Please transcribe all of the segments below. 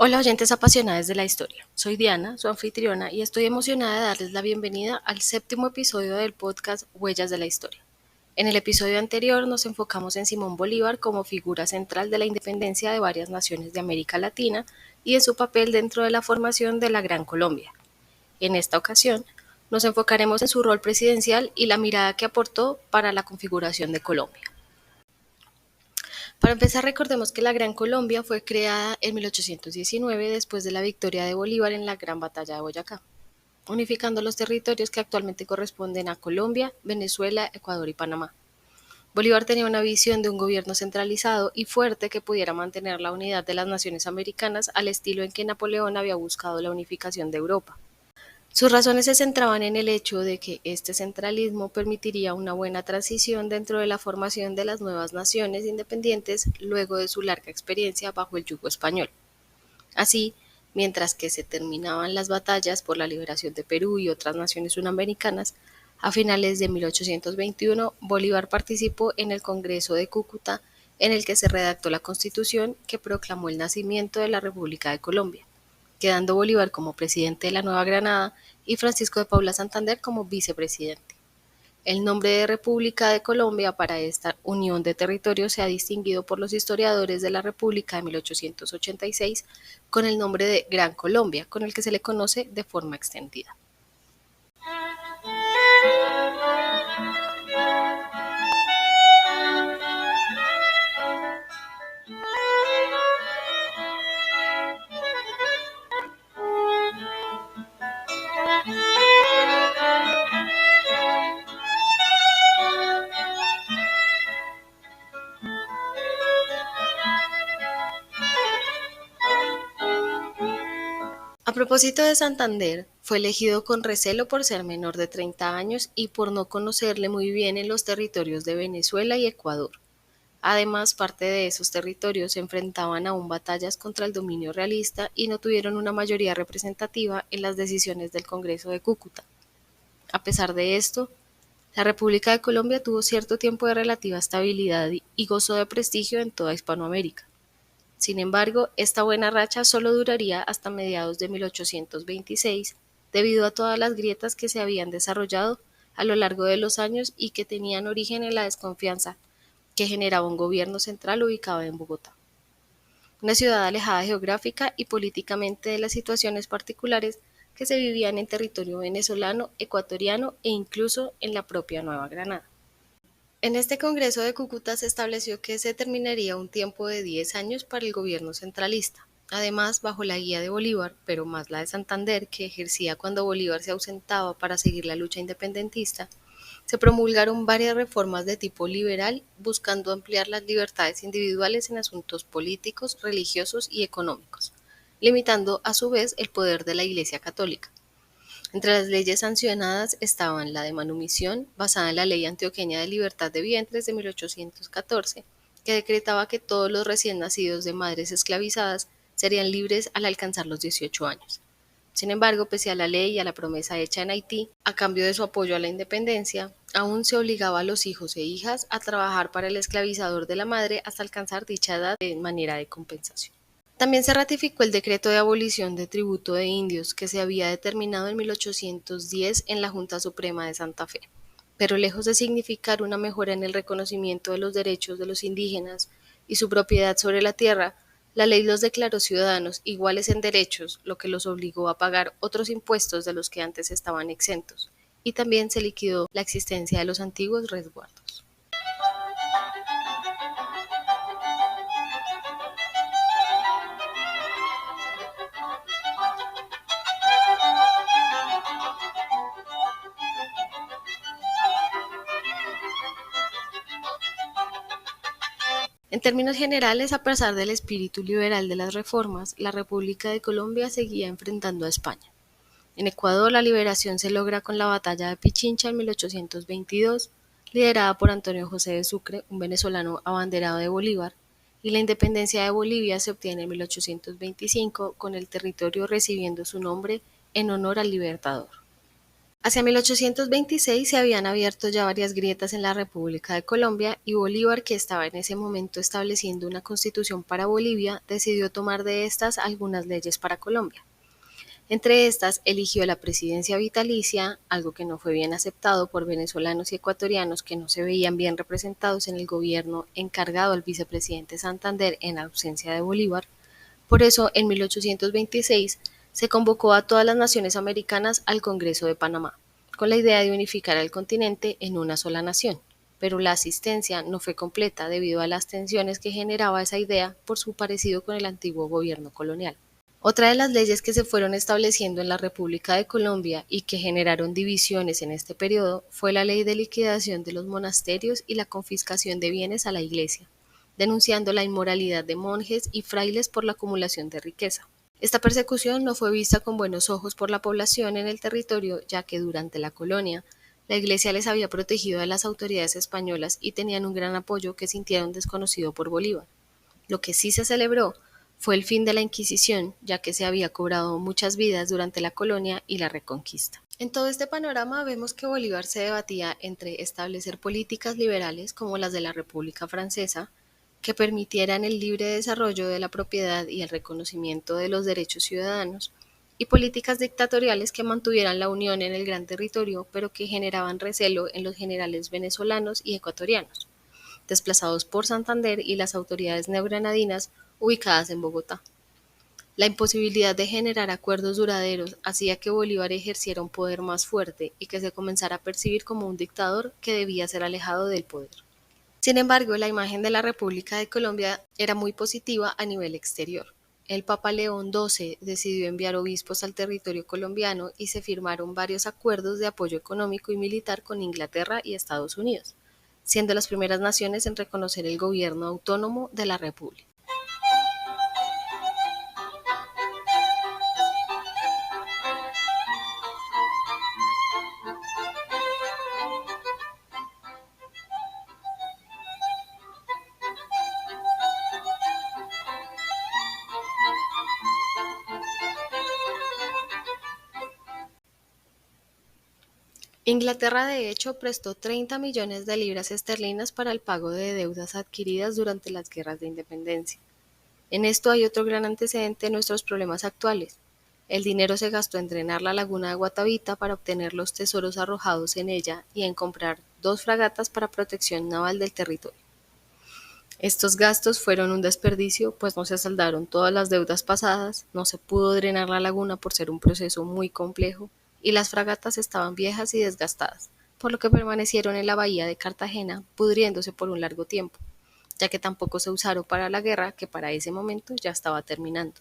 Hola oyentes apasionadas de la historia, soy Diana, su anfitriona, y estoy emocionada de darles la bienvenida al séptimo episodio del podcast Huellas de la Historia. En el episodio anterior nos enfocamos en Simón Bolívar como figura central de la independencia de varias naciones de América Latina y en su papel dentro de la formación de la Gran Colombia. En esta ocasión, nos enfocaremos en su rol presidencial y la mirada que aportó para la configuración de Colombia. Para empezar, recordemos que la Gran Colombia fue creada en 1819 después de la victoria de Bolívar en la Gran Batalla de Boyacá, unificando los territorios que actualmente corresponden a Colombia, Venezuela, Ecuador y Panamá. Bolívar tenía una visión de un gobierno centralizado y fuerte que pudiera mantener la unidad de las naciones americanas al estilo en que Napoleón había buscado la unificación de Europa. Sus razones se centraban en el hecho de que este centralismo permitiría una buena transición dentro de la formación de las nuevas naciones independientes luego de su larga experiencia bajo el yugo español. Así, mientras que se terminaban las batallas por la liberación de Perú y otras naciones sudamericanas, a finales de 1821 Bolívar participó en el Congreso de Cúcuta, en el que se redactó la Constitución que proclamó el nacimiento de la República de Colombia, quedando Bolívar como presidente de la Nueva Granada y Francisco de Paula Santander como vicepresidente. El nombre de República de Colombia para esta unión de territorios se ha distinguido por los historiadores de la República de 1886 con el nombre de Gran Colombia, con el que se le conoce de forma extendida. A propósito de Santander, fue elegido con recelo por ser menor de 30 años y por no conocerle muy bien en los territorios de Venezuela y Ecuador. Además, parte de esos territorios se enfrentaban aún batallas contra el dominio realista y no tuvieron una mayoría representativa en las decisiones del Congreso de Cúcuta. A pesar de esto, la República de Colombia tuvo cierto tiempo de relativa estabilidad y gozó de prestigio en toda Hispanoamérica. Sin embargo, esta buena racha solo duraría hasta mediados de 1826, debido a todas las grietas que se habían desarrollado a lo largo de los años y que tenían origen en la desconfianza que generaba un gobierno central ubicado en Bogotá, una ciudad alejada geográfica y políticamente de las situaciones particulares que se vivían en territorio venezolano, ecuatoriano e incluso en la propia Nueva Granada. En este Congreso de Cúcuta se estableció que se terminaría un tiempo de 10 años para el gobierno centralista, además bajo la guía de Bolívar, pero más la de Santander, que ejercía cuando Bolívar se ausentaba para seguir la lucha independentista. Se promulgaron varias reformas de tipo liberal buscando ampliar las libertades individuales en asuntos políticos, religiosos y económicos, limitando a su vez el poder de la Iglesia Católica. Entre las leyes sancionadas estaban la de manumisión, basada en la Ley Antioqueña de Libertad de Vientres de 1814, que decretaba que todos los recién nacidos de madres esclavizadas serían libres al alcanzar los 18 años. Sin embargo, pese a la ley y a la promesa hecha en Haití, a cambio de su apoyo a la independencia, aún se obligaba a los hijos e hijas a trabajar para el esclavizador de la madre hasta alcanzar dicha edad de manera de compensación. También se ratificó el decreto de abolición de tributo de indios que se había determinado en 1810 en la Junta Suprema de Santa Fe, pero lejos de significar una mejora en el reconocimiento de los derechos de los indígenas y su propiedad sobre la tierra, la ley los declaró ciudadanos iguales en derechos, lo que los obligó a pagar otros impuestos de los que antes estaban exentos, y también se liquidó la existencia de los antiguos resguardos. En términos generales, a pesar del espíritu liberal de las reformas, la República de Colombia seguía enfrentando a España. En Ecuador, la liberación se logra con la batalla de Pichincha en 1822, liderada por Antonio José de Sucre, un venezolano abanderado de Bolívar, y la independencia de Bolivia se obtiene en 1825, con el territorio recibiendo su nombre en honor al libertador. Hacia 1826 se habían abierto ya varias grietas en la República de Colombia y Bolívar, que estaba en ese momento estableciendo una constitución para Bolivia, decidió tomar de estas algunas leyes para Colombia. Entre estas, eligió la presidencia vitalicia, algo que no fue bien aceptado por venezolanos y ecuatorianos que no se veían bien representados en el gobierno encargado al vicepresidente Santander en ausencia de Bolívar. Por eso, en 1826, se convocó a todas las naciones americanas al Congreso de Panamá, con la idea de unificar al continente en una sola nación. Pero la asistencia no fue completa debido a las tensiones que generaba esa idea por su parecido con el antiguo gobierno colonial. Otra de las leyes que se fueron estableciendo en la República de Colombia y que generaron divisiones en este periodo fue la ley de liquidación de los monasterios y la confiscación de bienes a la Iglesia, denunciando la inmoralidad de monjes y frailes por la acumulación de riqueza. Esta persecución no fue vista con buenos ojos por la población en el territorio, ya que durante la colonia la Iglesia les había protegido a las autoridades españolas y tenían un gran apoyo que sintieron desconocido por Bolívar. Lo que sí se celebró fue el fin de la Inquisición, ya que se había cobrado muchas vidas durante la colonia y la Reconquista. En todo este panorama vemos que Bolívar se debatía entre establecer políticas liberales como las de la República Francesa, que permitieran el libre desarrollo de la propiedad y el reconocimiento de los derechos ciudadanos, y políticas dictatoriales que mantuvieran la unión en el gran territorio, pero que generaban recelo en los generales venezolanos y ecuatorianos, desplazados por Santander y las autoridades neogranadinas ubicadas en Bogotá. La imposibilidad de generar acuerdos duraderos hacía que Bolívar ejerciera un poder más fuerte y que se comenzara a percibir como un dictador que debía ser alejado del poder. Sin embargo, la imagen de la República de Colombia era muy positiva a nivel exterior. El Papa León XII decidió enviar obispos al territorio colombiano y se firmaron varios acuerdos de apoyo económico y militar con Inglaterra y Estados Unidos, siendo las primeras naciones en reconocer el gobierno autónomo de la República. Inglaterra, de hecho, prestó 30 millones de libras esterlinas para el pago de deudas adquiridas durante las guerras de independencia. En esto hay otro gran antecedente de nuestros problemas actuales. El dinero se gastó en drenar la laguna de Guatavita para obtener los tesoros arrojados en ella y en comprar 2 fragatas para protección naval del territorio. Estos gastos fueron un desperdicio, pues no se saldaron todas las deudas pasadas, no se pudo drenar la laguna por ser un proceso muy complejo, y las fragatas estaban viejas y desgastadas, por lo que permanecieron en la bahía de Cartagena, pudriéndose por un largo tiempo, ya que tampoco se usaron para la guerra, que para ese momento ya estaba terminando.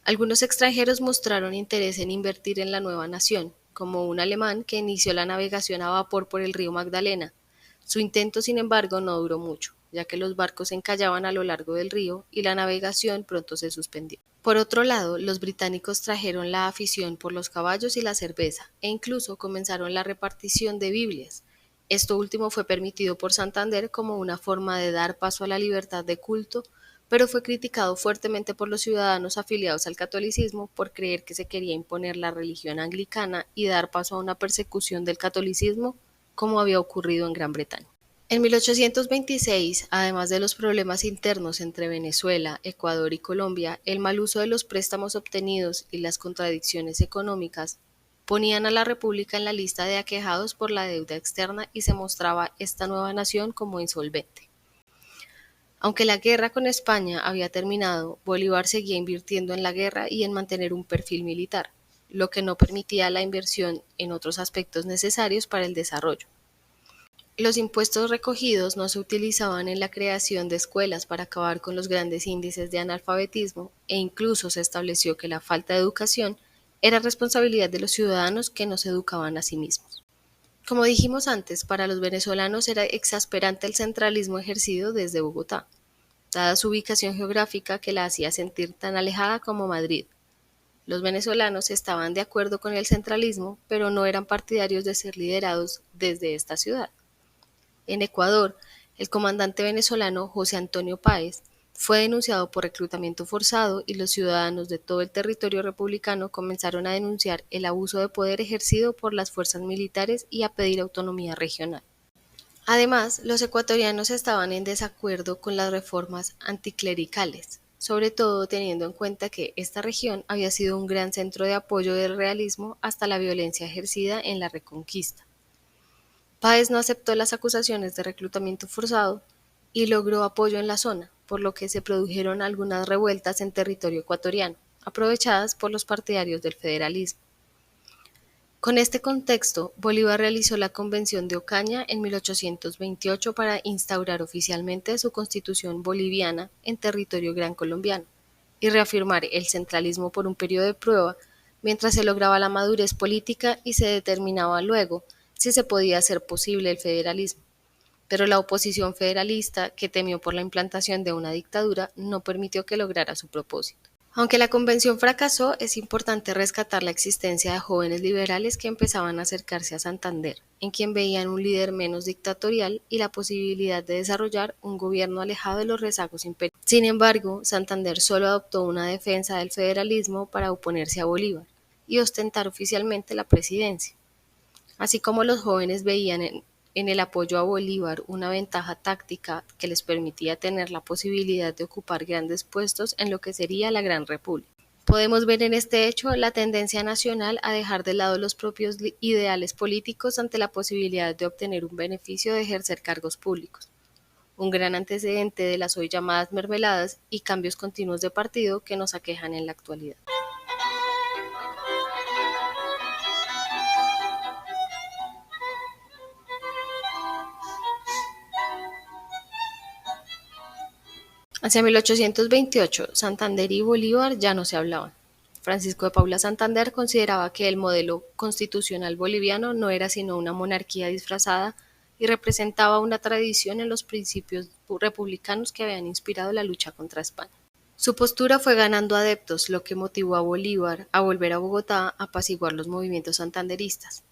Algunos extranjeros mostraron interés en invertir en la nueva nación, como un alemán que inició la navegación a vapor por el río Magdalena. Su intento, sin embargo, no duró mucho, ya que los barcos se encallaban a lo largo del río y la navegación pronto se suspendió. Por otro lado, los británicos trajeron la afición por los caballos y la cerveza, e incluso comenzaron la repartición de Biblias. Esto último fue permitido por Santander como una forma de dar paso a la libertad de culto, pero fue criticado fuertemente por los ciudadanos afiliados al catolicismo por creer que se quería imponer la religión anglicana y dar paso a una persecución del catolicismo, como había ocurrido en Gran Bretaña. En 1826, además de los problemas internos entre Venezuela, Ecuador y Colombia, el mal uso de los préstamos obtenidos y las contradicciones económicas ponían a la República en la lista de aquejados por la deuda externa y se mostraba esta nueva nación como insolvente. Aunque la guerra con España había terminado, Bolívar seguía invirtiendo en la guerra y en mantener un perfil militar, lo que no permitía la inversión en otros aspectos necesarios para el desarrollo. Los impuestos recogidos no se utilizaban en la creación de escuelas para acabar con los grandes índices de analfabetismo e incluso se estableció que la falta de educación era responsabilidad de los ciudadanos que no se educaban a sí mismos. Como dijimos antes, para los venezolanos era exasperante el centralismo ejercido desde Bogotá, dada su ubicación geográfica que la hacía sentir tan alejada como Madrid. Los venezolanos estaban de acuerdo con el centralismo, pero no eran partidarios de ser liderados desde esta ciudad. En Ecuador, el comandante venezolano José Antonio Páez Fue denunciado por reclutamiento forzado y los ciudadanos de todo el territorio republicano comenzaron a denunciar el abuso de poder ejercido por las fuerzas militares y a pedir autonomía regional. Además, los ecuatorianos estaban en desacuerdo con las reformas anticlericales, sobre todo teniendo en cuenta que esta región había sido un gran centro de apoyo del realismo hasta la violencia ejercida en la Reconquista. Páez no aceptó las acusaciones de reclutamiento forzado y logró apoyo en la zona, por lo que se produjeron algunas revueltas en territorio ecuatoriano, aprovechadas por los partidarios del federalismo. Con este contexto, Bolívar realizó la Convención de Ocaña en 1828 para instaurar oficialmente su constitución boliviana en territorio gran colombiano y reafirmar el centralismo por un periodo de prueba mientras se lograba la madurez política y se determinaba luego si se podía hacer posible el federalismo. Pero la oposición federalista, que temió por la implantación de una dictadura, no permitió que lograra su propósito. Aunque la convención fracasó, es importante rescatar la existencia de jóvenes liberales que empezaban a acercarse a Santander, en quien veían un líder menos dictatorial y la posibilidad de desarrollar un gobierno alejado de los rezagos imperiales. Sin embargo, Santander solo adoptó una defensa del federalismo para oponerse a Bolívar y ostentar oficialmente la presidencia. Así como los jóvenes veían en el apoyo a Bolívar una ventaja táctica que les permitía tener la posibilidad de ocupar grandes puestos en lo que sería la Gran República. Podemos ver en este hecho la tendencia nacional a dejar de lado los propios ideales políticos ante la posibilidad de obtener un beneficio de ejercer cargos públicos, un gran antecedente de las hoy llamadas mermeladas y cambios continuos de partido que nos aquejan en la actualidad. Hacia 1828, Santander y Bolívar ya no se hablaban. Francisco de Paula Santander consideraba que el modelo constitucional boliviano no era sino una monarquía disfrazada y representaba una tradición en los principios republicanos que habían inspirado la lucha contra España. Su postura fue ganando adeptos, lo que motivó a Bolívar a volver a Bogotá a apaciguar los movimientos santanderistas,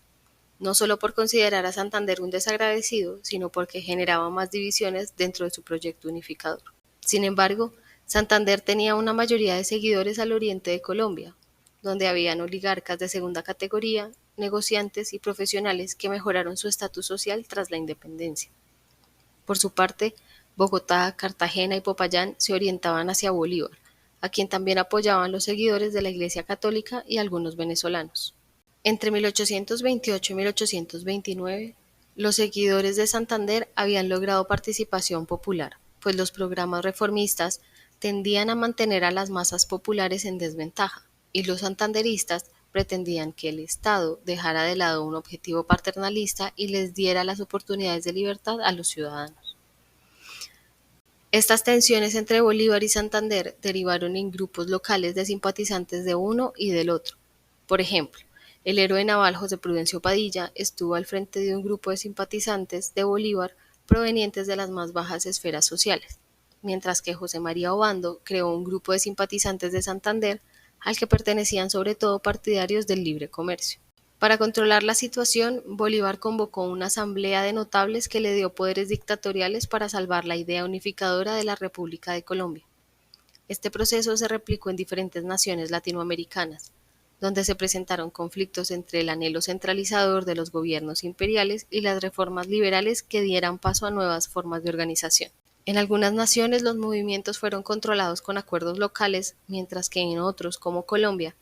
no solo por considerar a Santander un desagradecido, sino porque generaba más divisiones dentro de su proyecto unificador. Sin embargo, Santander tenía una mayoría de seguidores al oriente de Colombia, donde habían oligarcas de segunda categoría, negociantes y profesionales que mejoraron su estatus social tras la independencia. Por su parte, Bogotá, Cartagena y Popayán se orientaban hacia Bolívar, a quien también apoyaban los seguidores de la Iglesia Católica y algunos venezolanos. Entre 1828 y 1829, los seguidores de Santander habían logrado participación popular, pues los programas reformistas tendían a mantener a las masas populares en desventaja, y los santanderistas pretendían que el Estado dejara de lado un objetivo paternalista y les diera las oportunidades de libertad a los ciudadanos. Estas tensiones entre Bolívar y Santander derivaron en grupos locales de simpatizantes de uno y del otro. Por ejemplo, el héroe naval José Prudencio Padilla estuvo al frente de un grupo de simpatizantes de Bolívar provenientes de las más bajas esferas sociales, mientras que José María Obando creó un grupo de simpatizantes de Santander al que pertenecían sobre todo partidarios del libre comercio. Para controlar la situación, Bolívar convocó una asamblea de notables que le dio poderes dictatoriales para salvar la idea unificadora de la República de Colombia. Este proceso se replicó en diferentes naciones latinoamericanas, donde se presentaron conflictos entre el anhelo centralizador de los gobiernos imperiales y las reformas liberales que dieran paso a nuevas formas de organización. En algunas naciones los movimientos fueron controlados con acuerdos locales, mientras que en otros, como Colombia,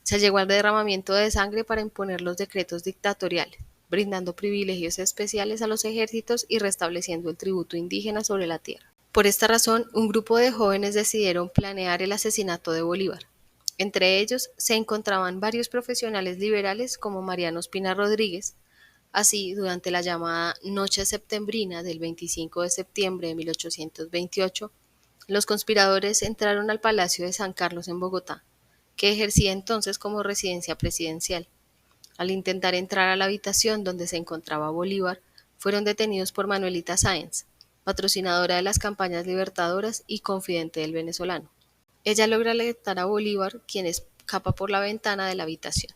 se llegó al derramamiento de sangre para imponer los decretos dictatoriales, brindando privilegios especiales a los ejércitos y restableciendo el tributo indígena sobre la tierra. Por esta razón, un grupo de jóvenes decidieron planear el asesinato de Bolívar. Entre ellos se encontraban varios profesionales liberales como Mariano Espina Rodríguez. Así, durante la llamada Noche Septembrina del 25 de septiembre de 1828, los conspiradores entraron al Palacio de San Carlos en Bogotá, que ejercía entonces como residencia presidencial. Al intentar entrar a la habitación donde se encontraba Bolívar, fueron detenidos por Manuelita Sáenz, patrocinadora de las campañas libertadoras y confidente del venezolano. Ella logra alertar a Bolívar, quien escapa por la ventana de la habitación.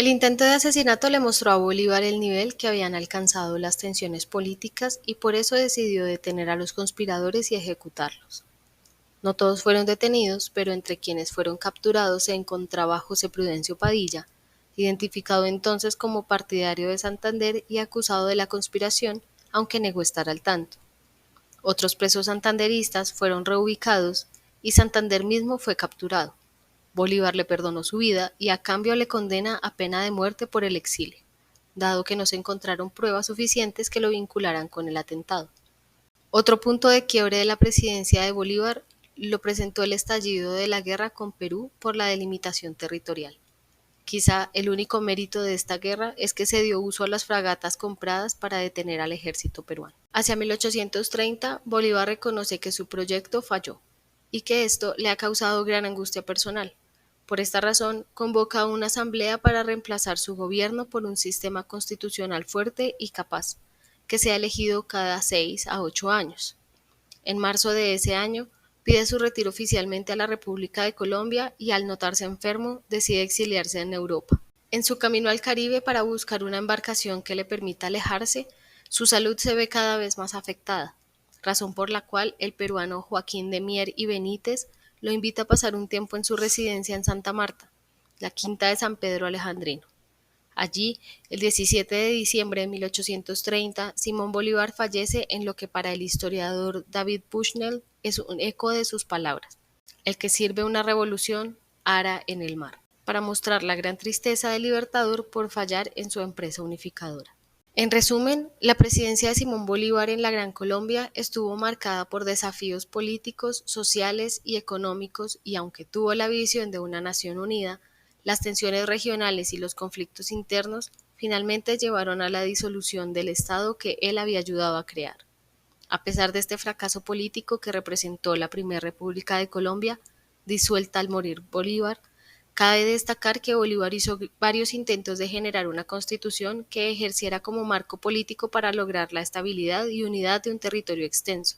El intento de asesinato le mostró a Bolívar el nivel que habían alcanzado las tensiones políticas y por eso decidió detener a los conspiradores y ejecutarlos. No todos fueron detenidos, pero entre quienes fueron capturados se encontraba José Prudencio Padilla, identificado entonces como partidario de Santander y acusado de la conspiración, aunque negó estar al tanto. Otros presos santanderistas fueron reubicados y Santander mismo fue capturado. Bolívar le perdonó su vida y a cambio le condena a pena de muerte por el exilio, dado que no se encontraron pruebas suficientes que lo vincularan con el atentado. Otro punto de quiebre de la presidencia de Bolívar lo presentó el estallido de la guerra con Perú por la delimitación territorial. Quizá el único mérito de esta guerra es que se dio uso a las fragatas compradas para detener al ejército peruano. Hacia 1830, Bolívar reconoce que su proyecto falló y que esto le ha causado gran angustia personal. Por esta razón, convoca a una asamblea para reemplazar su gobierno por un sistema constitucional fuerte y capaz, que sea elegido cada 6 a 8 años. En marzo de ese año, pide su retiro oficialmente a la República de Colombia y al notarse enfermo, decide exiliarse en Europa. En su camino al Caribe para buscar una embarcación que le permita alejarse, su salud se ve cada vez más afectada, razón por la cual el peruano Joaquín de Mier y Benítez lo invita a pasar un tiempo en su residencia en Santa Marta, la quinta de San Pedro Alejandrino. Allí, el 17 de diciembre de 1830, Simón Bolívar fallece en lo que para el historiador David Bushnell es un eco de sus palabras: el que sirve una revolución ara en el mar, para mostrar la gran tristeza del Libertador por fallar en su empresa unificadora. En resumen, la presidencia de Simón Bolívar en la Gran Colombia estuvo marcada por desafíos políticos, sociales y económicos y aunque tuvo la visión de una nación unida, las tensiones regionales y los conflictos internos finalmente llevaron a la disolución del Estado que él había ayudado a crear. A pesar de este fracaso político que representó la Primera República de Colombia, disuelta al morir Bolívar, cabe destacar que Bolívar hizo varios intentos de generar una constitución que ejerciera como marco político para lograr la estabilidad y unidad de un territorio extenso,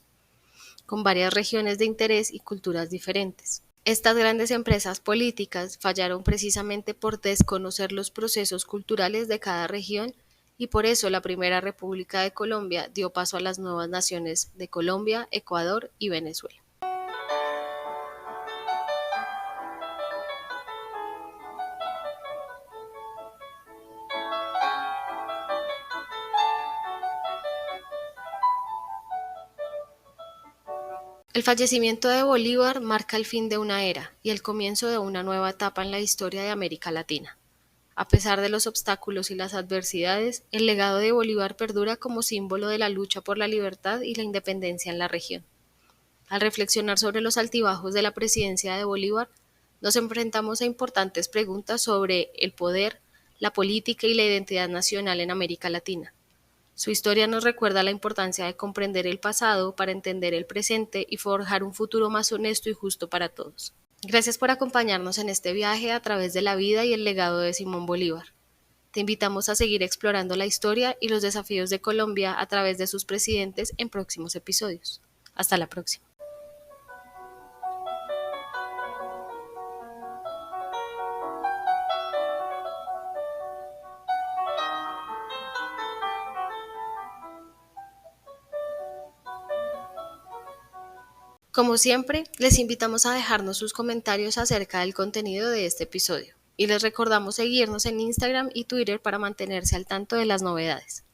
con varias regiones de interés y culturas diferentes. Estas grandes empresas políticas fallaron precisamente por desconocer los procesos culturales de cada región y por eso la Primera República de Colombia dio paso a las nuevas naciones de Colombia, Ecuador y Venezuela. El fallecimiento de Bolívar marca el fin de una era y el comienzo de una nueva etapa en la historia de América Latina. A pesar de los obstáculos y las adversidades, el legado de Bolívar perdura como símbolo de la lucha por la libertad y la independencia en la región. Al reflexionar sobre los altibajos de la presidencia de Bolívar, nos enfrentamos a importantes preguntas sobre el poder, la política y la identidad nacional en América Latina. Su historia nos recuerda la importancia de comprender el pasado para entender el presente y forjar un futuro más honesto y justo para todos. Gracias por acompañarnos en este viaje a través de la vida y el legado de Simón Bolívar. Te invitamos a seguir explorando la historia y los desafíos de Colombia a través de sus presidentes en próximos episodios. Hasta la próxima. Como siempre, les invitamos a dejarnos sus comentarios acerca del contenido de este episodio y les recordamos seguirnos en Instagram y Twitter para mantenerse al tanto de las novedades.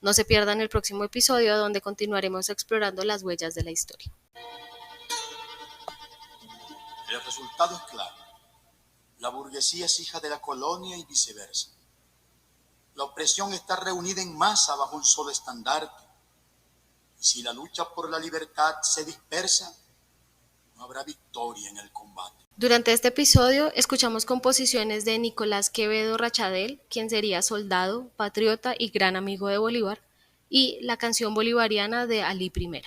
No se pierdan el próximo episodio donde continuaremos explorando las huellas de la historia. El resultado es claro. La burguesía es hija de la colonia y viceversa. La opresión está reunida en masa bajo un solo estandarte. Y si la lucha por la libertad se dispersa, no habrá victoria en el combate. Durante este episodio escuchamos composiciones de Nicolás Quevedo Rachadel, quien sería soldado, patriota y gran amigo de Bolívar, y la canción bolivariana de Alí I.